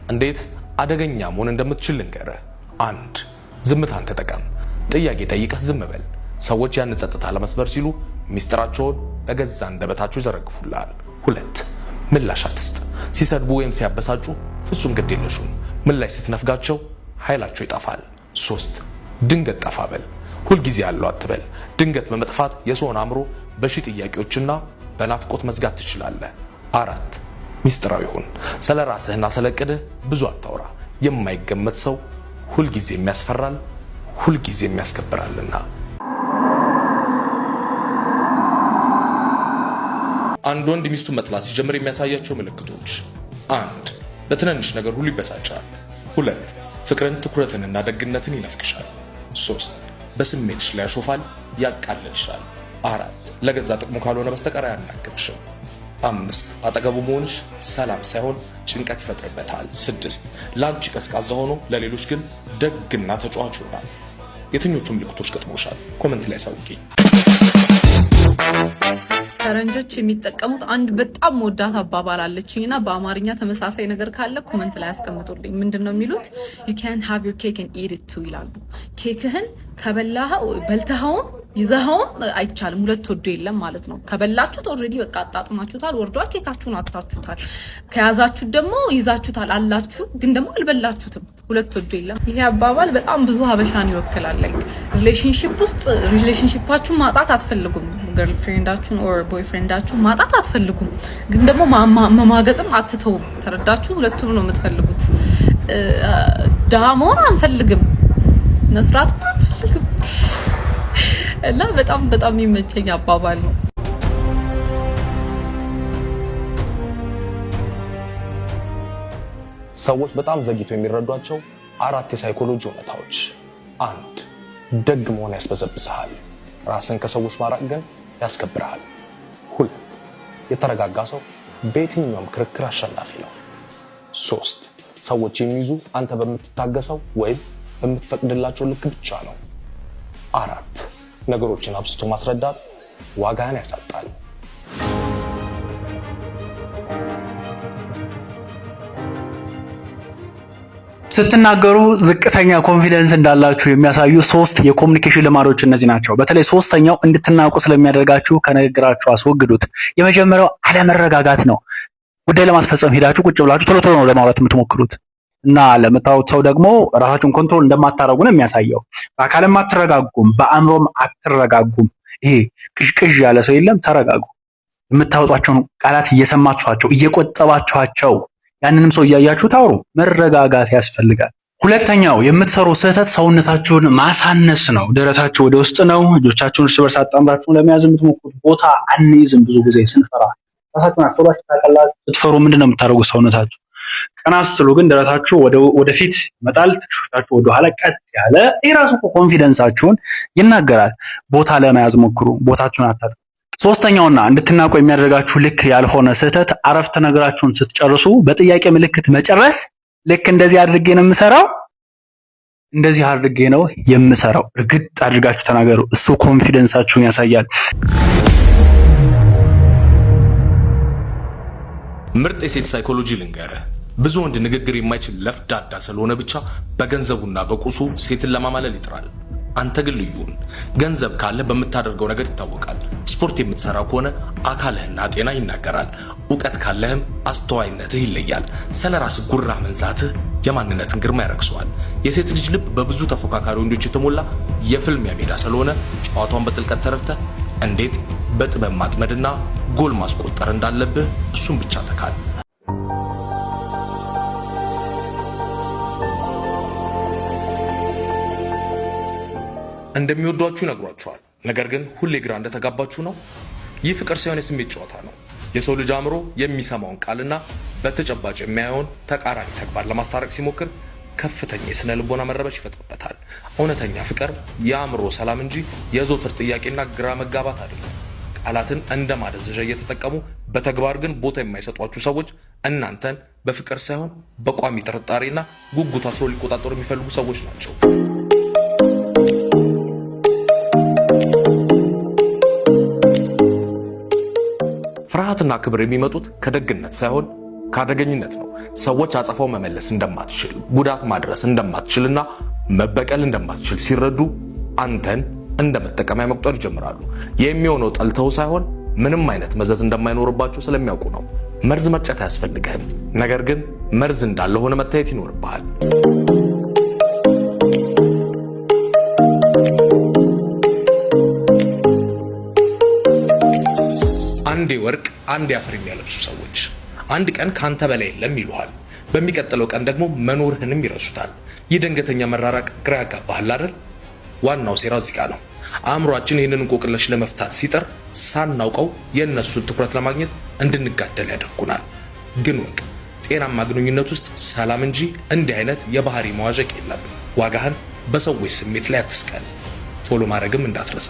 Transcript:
እንዴት አደገኛ መሆን እንደምትችል ልንገርህ። 1. ዝምታን ተጠቀም። ጥያቄ ጠይቀህ ዝም በል። ሰዎች ያን ጸጥታ ለመስበር ሲሉ ሚስጥራቸውን በገዛ አንደበታቸው ይዘረግፉልሃል። 2. ምላሽ አትስጥ። ሲሰድቡ ወይም ሲያበሳጩ ፍጹም ግድ የለሹም። ምላሽ ስትነፍጋቸው ኃይላቸው ይጠፋል። 3. ድንገት ጠፋ በል። ሁልጊዜ ያለው አትበል። ድንገት በመጥፋት የሰውን አእምሮ በሺ ጥያቄዎችና በናፍቆት መዝጋት ትችላለህ። 4. ሚስጥራዊ ሁን። ስለ ራስህና ስለ ዕቅድህ ብዙ አታውራ። የማይገመት ሰው ሁልጊዜ የሚያስፈራል፣ ሁልጊዜ የሚያስከብራልና። አንድ ወንድ ሚስቱን መጥላት ሲጀምር የሚያሳያቸው ምልክቶች 1. ለትንንሽ ነገር ሁሉ ይበሳጫል። 2. ፍቅርን፣ ትኩረትንና ደግነትን ይነፍግሻል። 3. በስሜትሽ ላይ ያሾፋል፣ ያቃልልሻል። 4. ለገዛ ጥቅሙ ካልሆነ በስተቀር አያናግርሽም። 5. አጠገቡ መሆንሽ ሰላም ሳይሆን ጭንቀት ይፈጥርበታል። 6. ለአንቺ ቀዝቃዛ ሆኖ ለሌሎች ግን ደግና ተጫዋች ይሆናል። የትኞቹ ምልክቶች ገጥሞሻል? ኮሜንት ላይ ሳውቂኝ። ፈረንጆች የሚጠቀሙት አንድ በጣም ወዳት አባባል አለችኝና በአማርኛ ተመሳሳይ ነገር ካለ ኮሜንት ላይ አስቀምጡልኝ። ምንድነው የሚሉት? you can have your cake and eat it too ይላሉ። ኬክህን ከበላኸው በልተኸውም ይዘኸውም አይቻልም። ሁለት ወዶ የለም ማለት ነው። ከበላችሁት ኦልሬዲ በቃ አጣጥማችሁታል፣ ወርዷል፣ ኬካችሁን አጥታችሁታል። ከያዛችሁት ደግሞ ይዛችሁታል አላችሁ፣ ግን ደግሞ አልበላችሁትም። ሁለት ወዶ የለም። ይሄ አባባል በጣም ብዙ ሀበሻን ይወክላል። ላይክ ሪሌሽንሺፕ ውስጥ ሪሌሽንሺፓችሁን ማጣት አትፈልጉም። ገርልፍሬንዳችሁን ኦር ቦይፍሬንዳችሁን ማጣት አትፈልጉም፣ ግን ደግሞ መማገጥም አትተውም። ተረዳችሁ? ሁለቱም ነው የምትፈልጉት። ድሃ መሆን አንፈልግም፣ መስራትም አንፈልግም። እና በጣም የሚመቸኝ አባባል ነው። ሰዎች በጣም ዘግይተው የሚረዷቸው 4 የሳይኮሎጂ እውነታዎች። 1. ደግ መሆን ያስበዘብዝሃል፣ ራስን ከሰዎች ማራቅ ግን ያስከብርሃል። 2. የተረጋጋ ሰው በየትኛውም ክርክር አሸናፊ ነው። 3. ሰዎች የሚይዙ አንተ በምትታገሰው ወይም በምትፈቅድላቸው ልክ ብቻ ነው። 4. ነገሮችን አብስቶ ማስረዳት ዋጋን ያሳጣል። ስትናገሩ ዝቅተኛ ኮንፊደንስ እንዳላችሁ የሚያሳዩ 3 የኮሙኒኬሽን ልማዶች እነዚህ ናቸው። በተለይ ሶስተኛው እንድትናቁ ስለሚያደርጋችሁ ከንግግራችሁ አስወግዱት። የመጀመሪያው አለመረጋጋት ነው። ጉዳይ ለማስፈጸም ሄዳችሁ ቁጭ ብላችሁ ቶሎ ነው ለማውራት የምትሞክሩት እና ለምታዩት ሰው ደግሞ ራሳችሁን ኮንትሮል እንደማታረጉ ነው የሚያሳየው። በአካልም አትረጋጉም፣ በአእምሮም አትረጋጉም። ይሄ ቅዥቅዥ ያለ ሰው የለም። ተረጋጉ። የምታወጧቸውን ቃላት እየሰማችኋቸው እየቆጠባችኋቸው ያንንም ሰው እያያችሁ ታውሩ። መረጋጋት ያስፈልጋል። ሁለተኛው የምትሰሩ ስህተት ሰውነታችሁን ማሳነስ ነው። ደረታችሁ ወደ ውስጥ ነው። እጆቻችሁን እርስ በርስ አጣምራችሁ ለመያዝ የምትሞክሩት ቦታ አንይዝም። ብዙ ጊዜ ስንፈራ ራሳችሁን አስተውላችሁ ታውቃላችሁ? ስትፈሩ ምንድነው የምታደርጉት? ሰውነታችሁ ቀና ስትሉ ግን ደረታችሁ ወደፊት ይመጣል፣ ትከሻችሁ ወደ ኋላ ቀጥ ያለ። የራሱ ኮንፊደንሳችሁን ይናገራል። ቦታ ለመያዝ ሞክሩ። ቦታችሁን አታጥፉ። ሶስተኛውና እንድትናቁ የሚያደርጋችሁ ልክ ያልሆነ ስህተት አረፍተ ነገራችሁን ስትጨርሱ በጥያቄ ምልክት መጨረስ። ልክ እንደዚህ አድርጌ ነው የምሰራው፣ እንደዚህ አድርጌ ነው የምሰራው። እርግጥ አድርጋችሁ ተናገሩ። እሱ ኮንፊደንሳችሁን ያሳያል። ምርጥ የሴት ሳይኮሎጂ ልንገርህ። ብዙ ወንድ ንግግር የማይችል ለፍዳዳ ስለሆነ ብቻ በገንዘቡና በቁሱ ሴትን ለማማለል ይጥራል። አንተ ግን ልዩን። ገንዘብ ካለ በምታደርገው ነገር ይታወቃል። ስፖርት የምትሰራ ከሆነ አካልህና ጤና ይናገራል። ዕውቀት ካለህም አስተዋይነትህ ይለያል። ስለራስ ጉራ መንዛትህ የማንነትን ግርማ ያረክሰዋል። የሴት ልጅ ልብ በብዙ ተፎካካሪ ወንዶች የተሞላ የፍልሚያ ሜዳ ስለሆነ ጨዋታውን በጥልቀት ተረድተህ እንዴት በጥበብ ማጥመድና ጎል ማስቆጠር እንዳለብህ እሱን ብቻ ተካል። እንደሚወዷችሁ ይነግሯችኋል። ነገር ግን ሁሌ ግራ እንደተጋባችሁ ነው። ይህ ፍቅር ሳይሆን የስሜት ጨዋታ ነው። የሰው ልጅ አእምሮ የሚሰማውን ቃልና በተጨባጭ የሚያየውን ተቃራኒ ተግባር ለማስታረቅ ሲሞክር ከፍተኛ የስነ ልቦና መረበሽ ይፈጥርበታል። እውነተኛ ፍቅር የአእምሮ ሰላም እንጂ የዘውትር ጥያቄና ግራ መጋባት አይደለም። ቃላትን እንደ ማደንዘዣ እየተጠቀሙ በተግባር ግን ቦታ የማይሰጧችሁ ሰዎች እናንተን በፍቅር ሳይሆን በቋሚ ጥርጣሬና ጉጉት አስሮ ሊቆጣጠሩ የሚፈልጉ ሰዎች ናቸው። ፍርሃትና ክብር የሚመጡት ከደግነት ሳይሆን ካደገኝነት ነው። ሰዎች አጸፋው መመለስ እንደማትችል፣ ጉዳት ማድረስ እንደማትችልና መበቀል እንደማትችል ሲረዱ አንተን እንደ መጠቀሚያ መቁጠር ይጀምራሉ። የሚሆነው ጠልተው ሳይሆን ምንም አይነት መዘዝ እንደማይኖርባቸው ስለሚያውቁ ነው። መርዝ መርጨት አያስፈልግህም። ነገር ግን መርዝ እንዳለ ሆነ መታየት ይኖርብሃል። አንዴ ወርቅ አንዴ አፈር የሚያለብሱ ሰዎች አንድ ቀን ካንተ በላይ የለም ይሉሃል። በሚቀጥለው ቀን ደግሞ መኖርህንም ይረሱታል። ይህ ድንገተኛ መራራቅ ግራ ያጋባሃል አይደል? ዋናው ሴራ እዚህ ጋር ነው። አእምሯችን ይህንን እንቆቅልሽ ለመፍታት ሲጥር ሳናውቀው የእነሱን ትኩረት ለማግኘት እንድንጋደል ያደርጉናል። ግን ወቅ ጤናማ ግንኙነት ውስጥ ሰላም እንጂ እንዲህ አይነት የባህሪ መዋዠቅ የለም። ዋጋህን በሰዎች ስሜት ላይ አትስቀል። ፎሎ ማድረግም እንዳትረሳ።